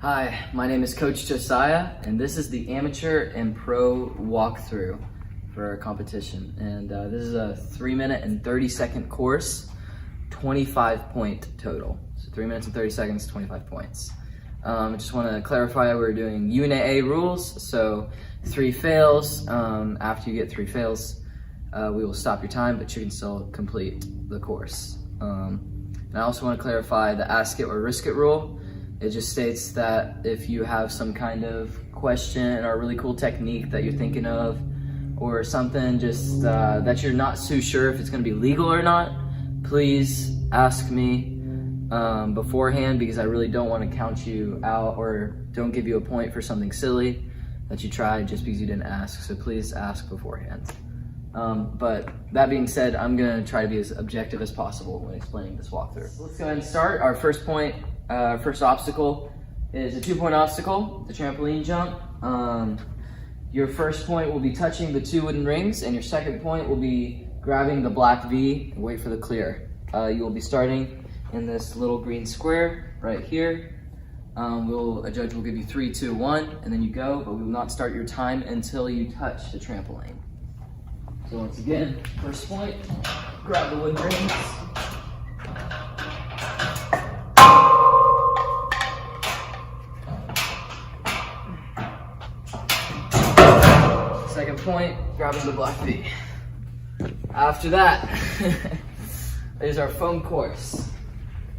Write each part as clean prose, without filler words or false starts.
Hi, my name is Coach Josiah, and this is the amateur and pro walkthrough for our competition. And this is a 3-minute and 30-second course, 25-point total. So 3 minutes and 30 seconds, 25 points. I just want to clarify we're doing Unit A rules, so 3 fails. After you get 3 fails, we will stop your time, but you can still complete the course. And I also want to clarify the ask it or risk it rule. It just states that if you have some kind of question or a really cool technique that you're thinking of, or something just that you're not too sure if it's going to be legal or not, please ask me beforehand, because I really don't want to count you out or don't give you a point for something silly that you tried just because you didn't ask. So please ask beforehand. But that being said, I'm going to try to be as objective as possible when explaining this walkthrough. Let's go ahead and start. Our first point, first obstacle is a 2-point obstacle, the trampoline jump. Your first point will be touching the 2 wooden rings, and your second point will be grabbing the black V and wait for the clear. You will be starting in this little green square right here. A judge will give you 3, 2, 1, and then you go, but we will not start your time until you touch the trampoline. So once again, first point, grab the wooden rings. Second point, grabbing the black V. After that, is our foam course.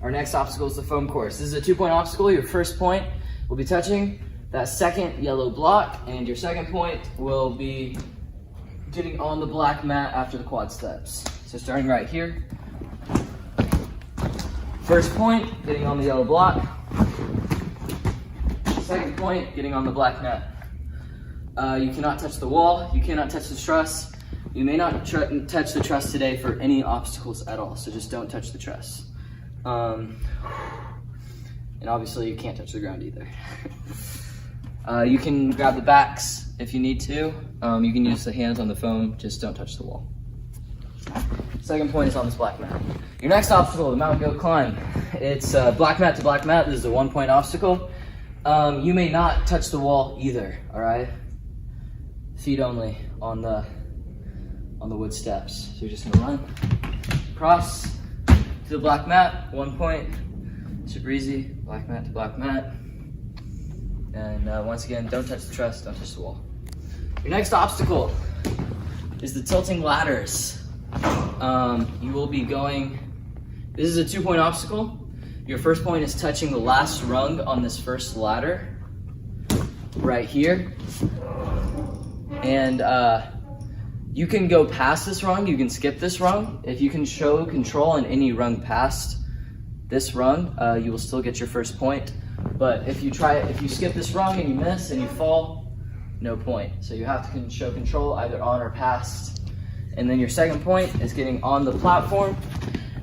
Our next obstacle is the foam course. This is a 2-point obstacle. Your first point will be touching that second yellow block, and your second point will be getting on the black mat after the quad steps. So starting right here. First point, getting on the yellow block. Second point, getting on the black mat. You cannot touch the wall, you cannot touch the truss. You may not touch the truss today for any obstacles at all, so just don't touch the truss. And obviously you can't touch the ground either. You can grab the backs if you need to. You can use the hands on the foam, just don't touch the wall. Second point is on this black mat. Your next obstacle, the mountain goat climb. It's black mat to black mat. This is a 1-point obstacle. You may not touch the wall either, all right? Feet only on the wood steps. So you're just gonna run across to the black mat, 1 point. Super easy, black mat to black mat. And once again, don't touch the truss, don't touch the wall. Your next obstacle is the tilting ladders. You will be going, this is a 2-point obstacle. Your first point is touching the last rung on this first ladder, right here. And you can go past this rung, you can skip this rung. If you can show control on any rung past this rung, you will still get your first point. But if you skip this rung and you miss and you fall, no point. So you have to show control either on or past. And then your second point is getting on the platform.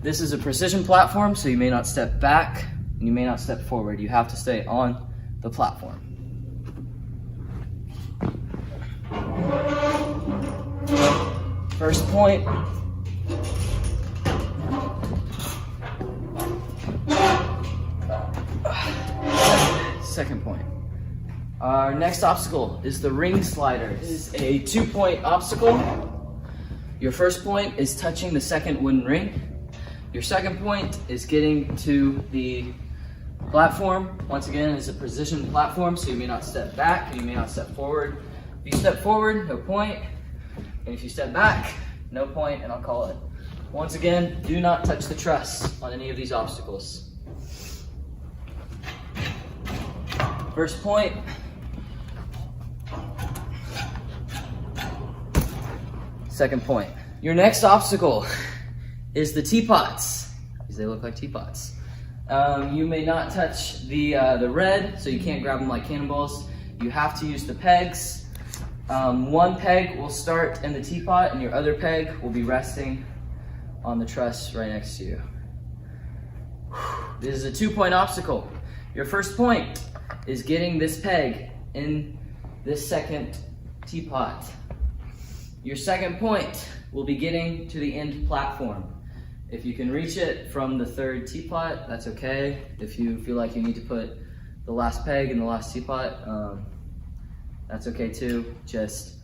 This is a precision platform, so you may not step back and you may not step forward. You have to stay on the platform. First point. Second point. Our next obstacle is the ring slider. This is a 2-point obstacle. Your first point is touching the second wooden ring. Your second point is getting to the platform. Once again, it's a precision platform, so you may not step back and you may not step forward. If you step forward, no point. And if you step back, no point, and I'll call it. Once again, do not touch the truss on any of these obstacles. First point. Second point. Your next obstacle is the teapots, because they look like teapots. You may not touch the red, so you can't grab them like cannonballs. You have to use the pegs. One peg will start in the teapot, and your other peg will be resting on the truss right next to you. This is a 2-point obstacle. Your first point is getting this peg in this second teapot. Your second point will be getting to the end platform. If you can reach it from the third teapot, that's okay. If you feel like you need to put the last peg and the last teapot, that's okay too. Just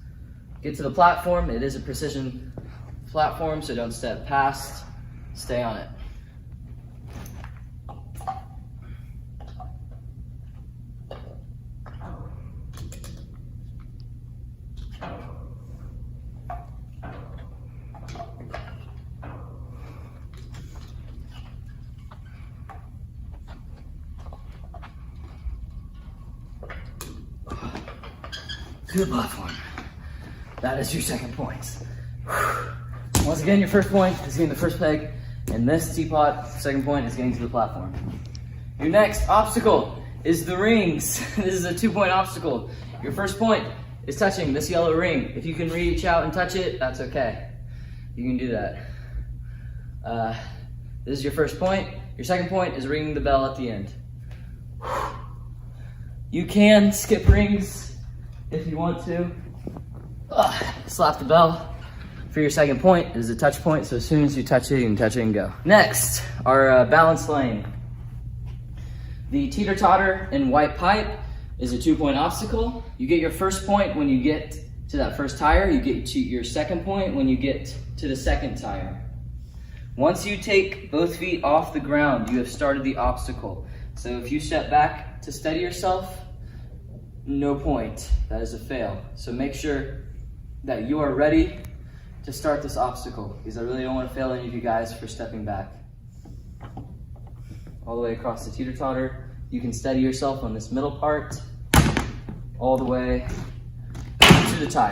get to the platform. It is a precision platform, so don't step past, stay on it. To the platform. That is your second point. Once again, your first point is getting the first peg, and this teapot, second point, is getting to the platform. Your next obstacle is the rings. This is a 2-point obstacle. Your first point is touching this yellow ring. If you can reach out and touch it, that's okay. You can do that. This is your first point. Your second point is ringing the bell at the end. You can skip rings if you want to. Slap the bell. For your second point, it is a touch point, so as soon as you touch it, you can touch it and go. Next, our balance lane. The teeter-totter and white pipe is a 2-point obstacle. You get your first point when you get to that first tire. You get to your second point when you get to the second tire. Once you take both feet off the ground, you have started the obstacle. So if you step back to steady yourself, no point. That is a fail. So make sure that you are ready to start this obstacle, because I really don't want to fail any of you guys for stepping back. All the way across the teeter-totter. You can steady yourself on this middle part, all the way to the tire.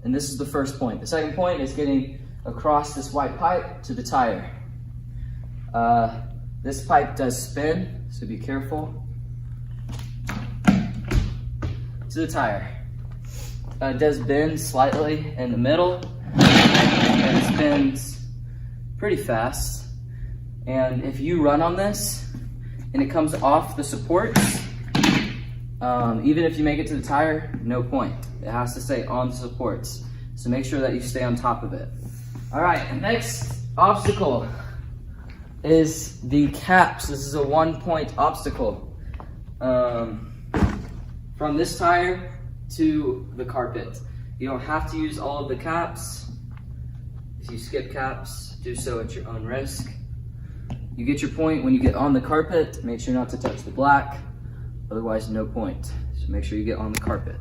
And this is the first point. The second point is getting across this white pipe to the tire. This pipe does spin, so be careful. To the tire. It does bend slightly in the middle, and it spins pretty fast. And if you run on this and it comes off the supports, even if you make it to the tire, no point. It has to stay on the supports. So make sure that you stay on top of it. All right, the next obstacle is the caps. This is a 1-point obstacle. From this tire to the carpet. You don't have to use all of the caps. If you skip caps, do so at your own risk. You get your point when you get on the carpet. Make sure not to touch the black, otherwise no point. So make sure you get on the carpet.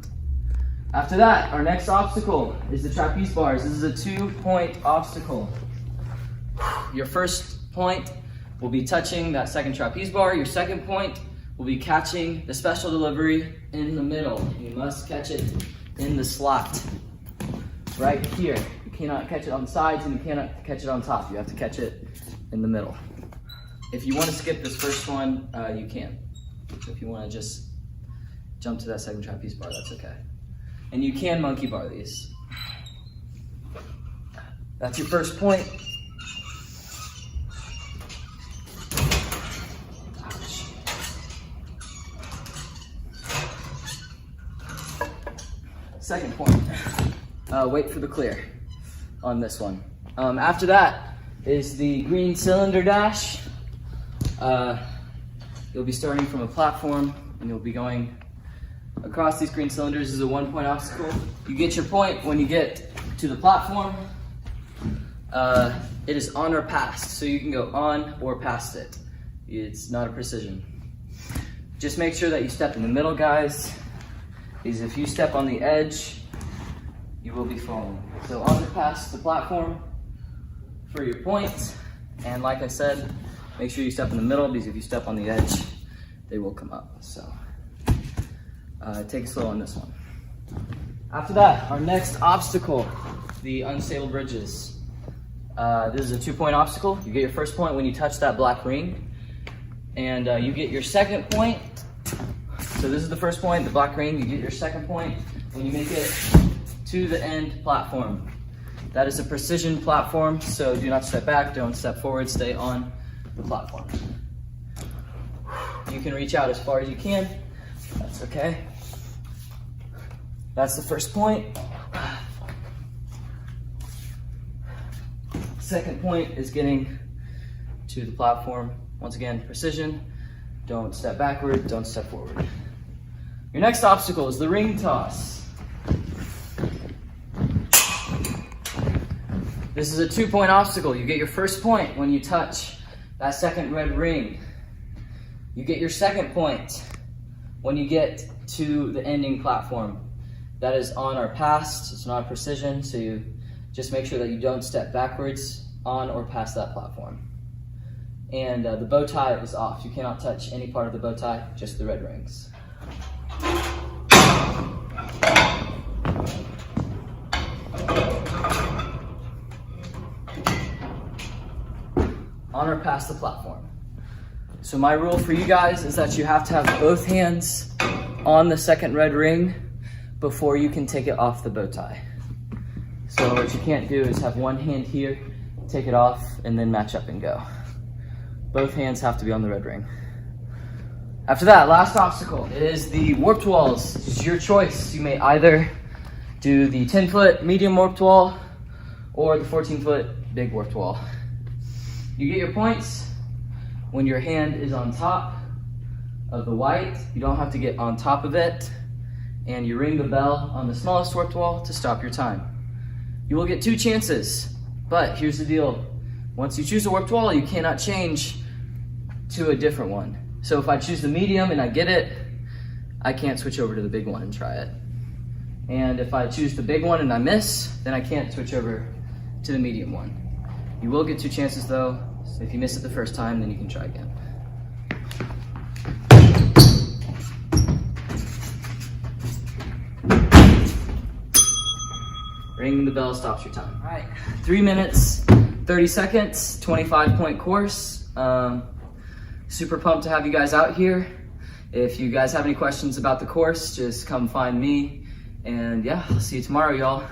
After that, our next obstacle is the trapeze bars. This is a 2-point obstacle. Your first point will be touching that second trapeze bar. Your second point will be catching the special delivery in the middle. You must catch it in the slot, right here. You cannot catch it on the sides and you cannot catch it on top. You have to catch it in the middle. If you want to skip this first one, you can. So if you want to just jump to that second trapeze bar, that's okay. And you can monkey bar these. That's your first point. Second point, wait for the clear on this one. After that is the green cylinder dash. You'll be starting from a platform and you'll be going across these green cylinders. This is a 1-point obstacle. You get your point when you get to the platform. It is on or past, so you can go on or past it. It's not a precision. Just make sure that you step in the middle, guys. Because if you step on the edge, you will be falling. So on or past the platform for your point. And like I said, make sure you step in the middle, because if you step on the edge, they will come up. So take it slow on this one. After that, our next obstacle, the unstable bridges. This is a 2-point obstacle. You get your first point when you touch that black ring. And you get your second point. So this is the first point, the black ring. You get your second point when you make it to the end platform. That is a precision platform, so do not step back, don't step forward, stay on the platform. You can reach out as far as you can, that's okay. That's the first point. Second point is getting to the platform. Once again, precision. Don't step backward, don't step forward. Your next obstacle is the ring toss. This is a 2-point obstacle. You get your first point when you touch that second red ring. You get your second point when you get to the ending platform. That is on or past, it's not precision, so you just make sure that you don't step backwards on or past that platform. And the bow tie is off. You cannot touch any part of the bow tie, just the red rings. On or past the platform. So my rule for you guys is that you have to have both hands on the second red ring before you can take it off the bow tie. So what you can't do is have one hand here, take it off, and then match up and go. Both hands have to be on the red ring. After that, last obstacle is the warped walls. It's your choice. You may either do the 10-foot medium warped wall or the 14-foot big warped wall. You get your points when your hand is on top of the white. You don't have to get on top of it. And you ring the bell on the smallest warped wall to stop your time. You will get 2 chances, but here's the deal. Once you choose a warped wall, you cannot change to a different one. So if I choose the medium and I get it, I can't switch over to the big one and try it. And if I choose the big one and I miss, then I can't switch over to the medium one. You will get 2 chances though. So if you miss it the first time, then you can try again. Ringing the bell stops your time. All right, 3 minutes, 30 seconds, 25-point course. Super pumped to have you guys out here. If you guys have any questions about the course, just come find me. And yeah, I'll see you tomorrow, y'all.